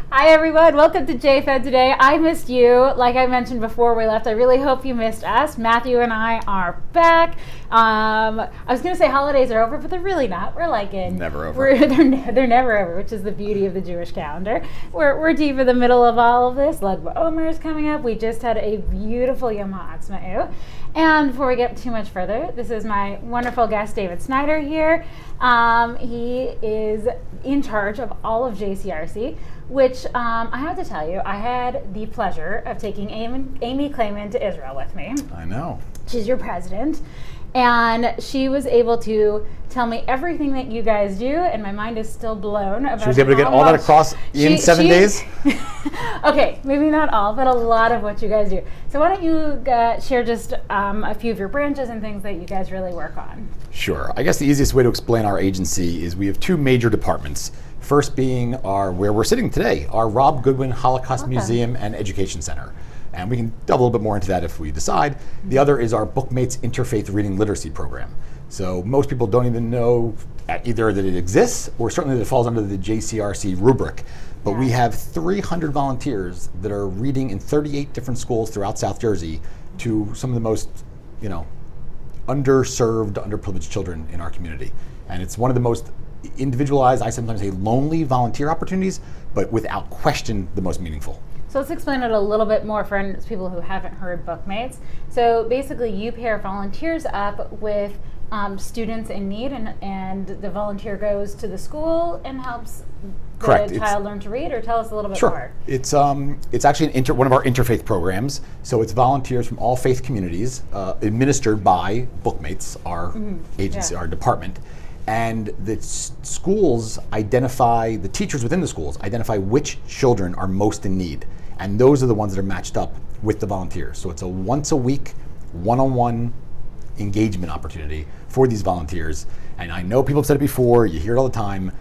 Hi everyone, welcome to JFed Today. I missed you. Like I mentioned before we left, I really hope you missed us. Matthew and I are back. I was going to say holidays are over, but they're really not. We're like never over. They're never over, which is the beauty of the Jewish calendar. We're deep in the middle of all of this. Lag BaOmer is coming up. We just had a beautiful Yom HaAtzmaut. And before we get too much further, this is my wonderful guest, David Snyder here. He is in charge of all of JCRC, which I have to tell you, I had the pleasure of taking Amy Clayman to Israel with me. I know. She's your president. And she was able to tell me everything that you guys do, and my mind is still blown about She was able to get all that across in 7 days? Okay, maybe not all, but a lot of what you guys do. So why don't you share just a few of your branches and things that you guys really work on? Sure. I guess the easiest way to explain our agency is we have two major departments. First being where we're sitting today, our Raab Goodwin Holocaust Museum and Education Center. And we can delve a little bit more into that if we decide. The other is our Bookmates Interfaith Reading Literacy Program. So most people don't even know either that it exists or certainly that it falls under the JCRC rubric. But we have 300 volunteers that are reading in 38 different schools throughout South Jersey to some of the most, underserved, underprivileged children in our community. And it's one of the most individualized, I sometimes say lonely volunteer opportunities, but without question the most meaningful. So let's explain it a little bit more for people who haven't heard Bookmates. So basically you pair volunteers up with students in need, and the volunteer goes to the school and helps Correct. the child learn to read, or tell us a little bit Sure. more. It's actually one of our interfaith programs. So it's volunteers from all faith communities administered by Bookmates, our agency, our department. And the schools the teachers within the schools identify which children are most in need. And those are the ones that are matched up with the volunteers. So it's a once a week, one-on-one engagement opportunity for these volunteers. And I know people have said it before, you hear it all the time,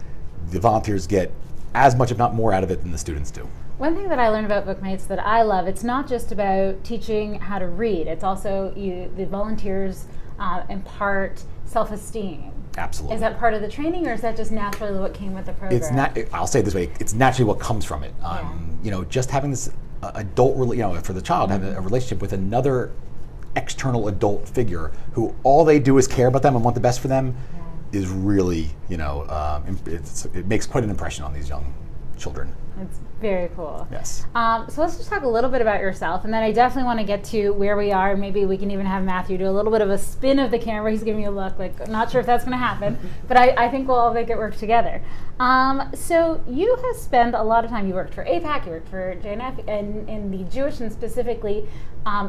the volunteers get as much, if not more, out of it than the students do. One thing that I learned about Bookmates that I love, it's not just about teaching how to read, it's also the volunteers impart self-esteem. Absolutely. Is that part of the training, or is that just naturally what came with the program? I'll say it this way, it's naturally what comes from it. Just having this adult, for the child, have a relationship with another external adult figure who all they do is care about them and want the best for them is really, it makes quite an impression on these young children. It's very cool. Yes. So let's just talk a little bit about yourself, and then I definitely want to get to where we are. Maybe we can even have Matthew do a little bit of a spin of the camera. He's giving me a look like, I'm not sure if that's going to happen, but I think we'll all make it work together. So you have spent a lot of time, you worked for APAC, you worked for JNF, and in the Jewish and specifically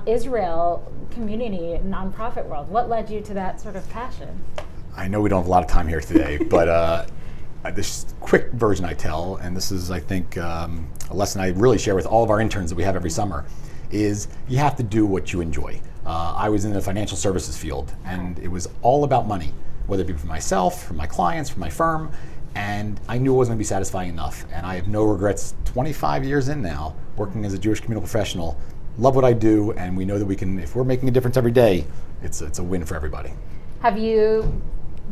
Israel community nonprofit world. What led you to that sort of passion? I know we don't have a lot of time here today, but this quick version I tell, and this is, I think, a lesson I really share with all of our interns that we have every summer, is you have to do what you enjoy. I was in the financial services field, and it was all about money, whether it be for myself, for my clients, for my firm, and I knew it wasn't going to be satisfying enough, and I have no regrets 25 years in now, working as a Jewish communal professional, love what I do, and we know that we can, if we're making a difference every day, it's a win for everybody. Have you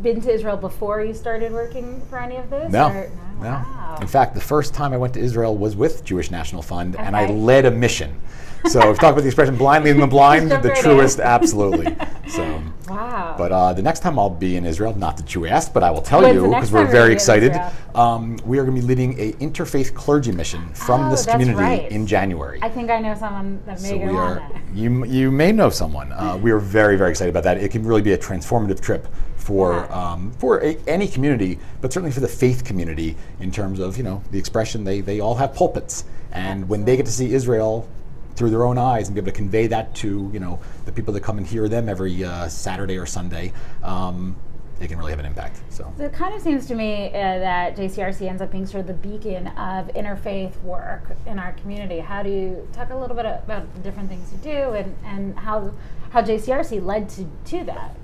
been to Israel before you started working for any of this? No. No. Wow. In fact, the first time I went to Israel was with Jewish National Fund, and I led a mission. So if you talk about the expression blind leading the blind, the truest, absolutely. So, wow. But the next time I'll be in Israel, not that you asked, but I will tell you, because we're very excited, we are going to be leading a interfaith clergy mission from this community in January. I think I know someone that may go on that. You may know someone. We are very, very excited about that. It can really be a transformative trip for any community, but certainly for the faith community in terms of, the expression, they all have pulpits. And when they get to see Israel through their own eyes and be able to convey that to, the people that come and hear them every Saturday or Sunday, it can really have an impact. So it kind of seems to me that JCRC ends up being sort of the beacon of interfaith work in our community. How do you talk a little bit about the different things you do and how JCRC led to that?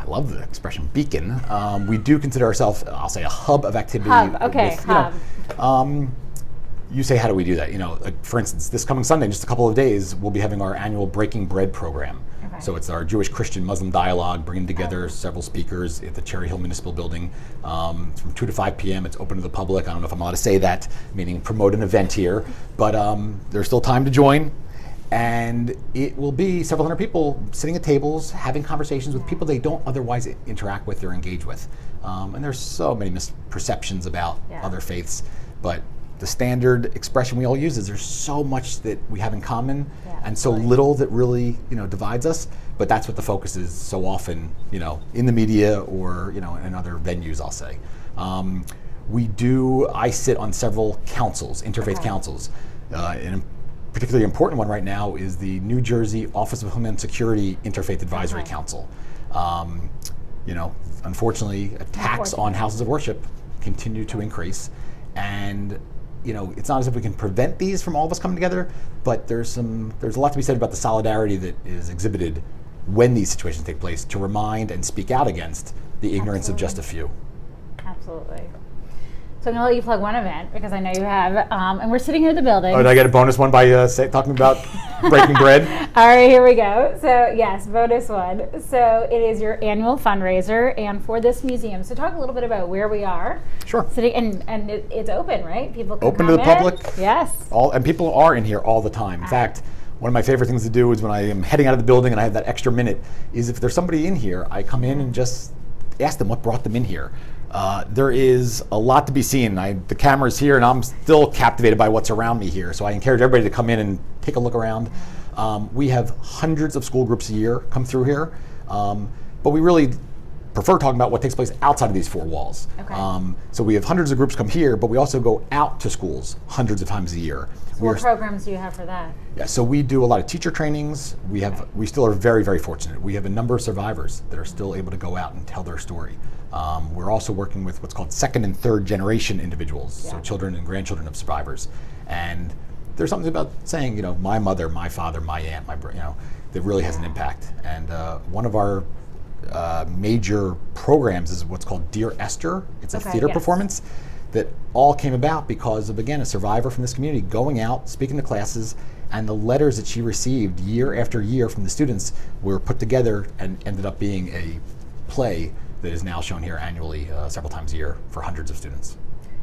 I love the expression beacon. We do consider ourselves, I'll say, a hub of activity. Hub. You say, how do we do that? For instance, this coming Sunday, in just a couple of days, we'll be having our annual Breaking Bread program, Okay. So it's our Jewish Christian Muslim dialogue, bringing together several speakers at the Cherry Hill Municipal Building from 2 to 5 p.m. It's open to the public. I don't know if I'm allowed to say that, meaning promote an event here, but there's still time to join. And it will be several hundred people sitting at tables, having conversations with people they don't otherwise interact with or engage with. And there's so many misperceptions about other faiths, but the standard expression we all use is there's so much that we have in common and so little that really, divides us. But that's what the focus is so often, in the media or, in other venues, I'll say. I sit on several councils, interfaith councils. And a particularly important one right now is the New Jersey Office of Homeland Security Interfaith Advisory Council. Unfortunately, attacks on houses of worship continue to increase. And it's not as if we can prevent these from all of us coming together, but there's a lot to be said about the solidarity that is exhibited when these situations take place to remind and speak out against the ignorance of just a few. Absolutely. So I'm going to let you plug one event because I know you have, and we're sitting here in the building. Oh, did I get a bonus one by talking about breaking bread? All right, here we go. So yes, bonus one. So it is your annual fundraiser, and for this museum. So talk a little bit about where we are. Sure. Sitting, and it's open, right? People can open come to the public. Yes. And people are in here all the time. In fact, one of my favorite things to do is when I am heading out of the building and I have that extra minute, is if there's somebody in here, I come in and just ask them what brought them in here. There is a lot to be seen. The camera's here and I'm still captivated by what's around me here. So I encourage everybody to come in and take a look around. We have hundreds of school groups a year come through here. But we really prefer talking about what takes place outside of these four walls. Okay. So we have hundreds of groups come here, but we also go out to schools hundreds of times a year. So what programs do you have for that? Yeah, so we do a lot of teacher trainings. We still are very, very fortunate. We have a number of survivors that are still able to go out and tell their story. We're also working with what's called second and third generation individuals, so children and grandchildren of survivors. And there's something about saying, my mother, my father, my aunt, that really has an impact. And one of our major programs is what's called Dear Esther. It's a theater performance that all came about because of, again, a survivor from this community going out, speaking to classes, and the letters that she received year after year from the students were put together and ended up being a play that is now shown here annually several times a year for hundreds of students.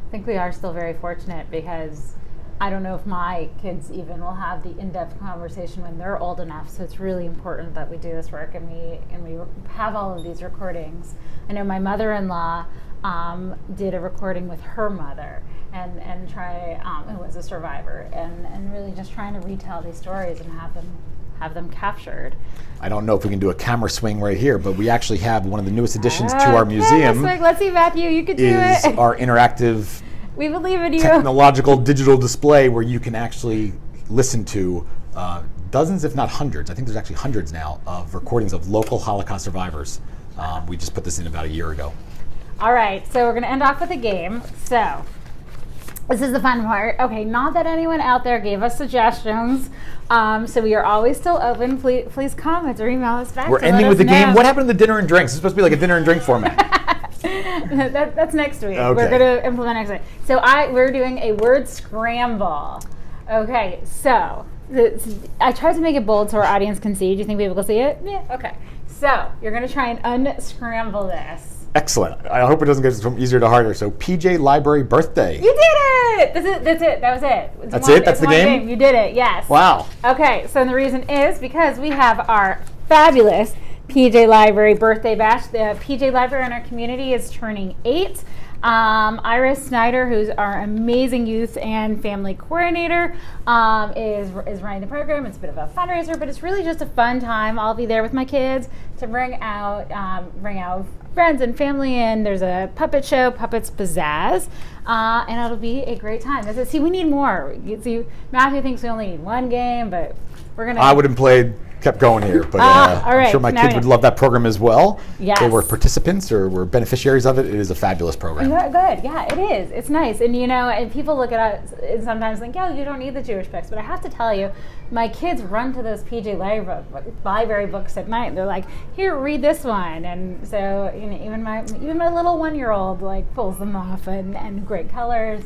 I think we are still very fortunate because I don't know if my kids even will have the in-depth conversation when they're old enough. So it's really important that we do this work and we have all of these recordings. I know my mother-in-law did a recording with her mother and who was a survivor and really just trying to retell these stories and have them captured. I don't know if we can do a camera swing right here, but we actually have one of the newest additions to our museum. Let's see, Matthew, you could do it. Is our interactive we believe in you. Technological digital display where you can actually listen to dozens, if not hundreds, I think there's actually hundreds now, of recordings of local Holocaust survivors. We just put this in about a year ago. All right, so we're going to end off with a game. So this is the fun part. Okay, not that anyone out there gave us suggestions, so we are always still open. Please comment or email us back. We're ending with the game. What happened to the dinner and drinks? It's supposed to be like a dinner and drink format. That's next week. Okay. We're going to implement next week. So we're doing a word scramble. Okay, so I tried to make it bold so our audience can see. Do you think people can see it? Yeah. Okay. So you're going to try and unscramble this. Excellent. I hope it doesn't get from easier to harder. So PJ Library birthday. You did it! That's it. That was it. That's it? That's the game? You did it, yes. Wow. Okay, so the reason is because we have our fabulous PJ Library birthday bash. The PJ Library in our community is turning 8. Iris Snyder, who's our amazing youth and family coordinator, is running the program. It's a bit of a fundraiser, but it's really just a fun time. I'll be there with my kids to bring out friends and family, and there's a puppet show, Puppets Pizzazz, and it'll be a great time. See, we need more. Matthew thinks we only need one game, but we're gonna. I would have kept going here, but I'm sure my kids would love that program as well. Yes. They were participants or were beneficiaries of it. It is a fabulous program. Good, yeah, it is. It's nice, and and people look at us and sometimes think, you don't need the Jewish books, but I have to tell you, my kids run to those PJ Library books at night. And they're like, "Here, read this one," and so even my little 1-year-old pulls them off, and great colors,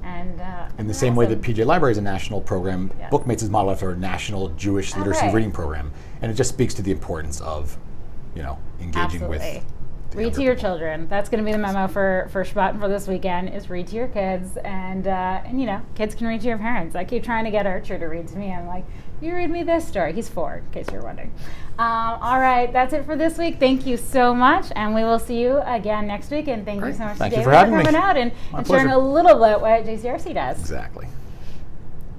And in the same way that awesome. PJ Library is a national program, Yeah. Bookmates is modeled after a national Jewish literacy right. reading program, and it just speaks to the importance of, engaging with. Absolutely. the Read younger to your people. children. That's going to be the memo for Shabbat and for this weekend is read to your kids, and kids can read to your parents. I keep trying to get Archer to read to me. I'm like, you read me this story. He's 4, in case you're wondering. All right, that's it for this week. Thank you so much, and we will see you again next week. And thank you Great. so much, Thank you David, for having me. coming out and My sharing pleasure. a little bit what JCRC does. Exactly.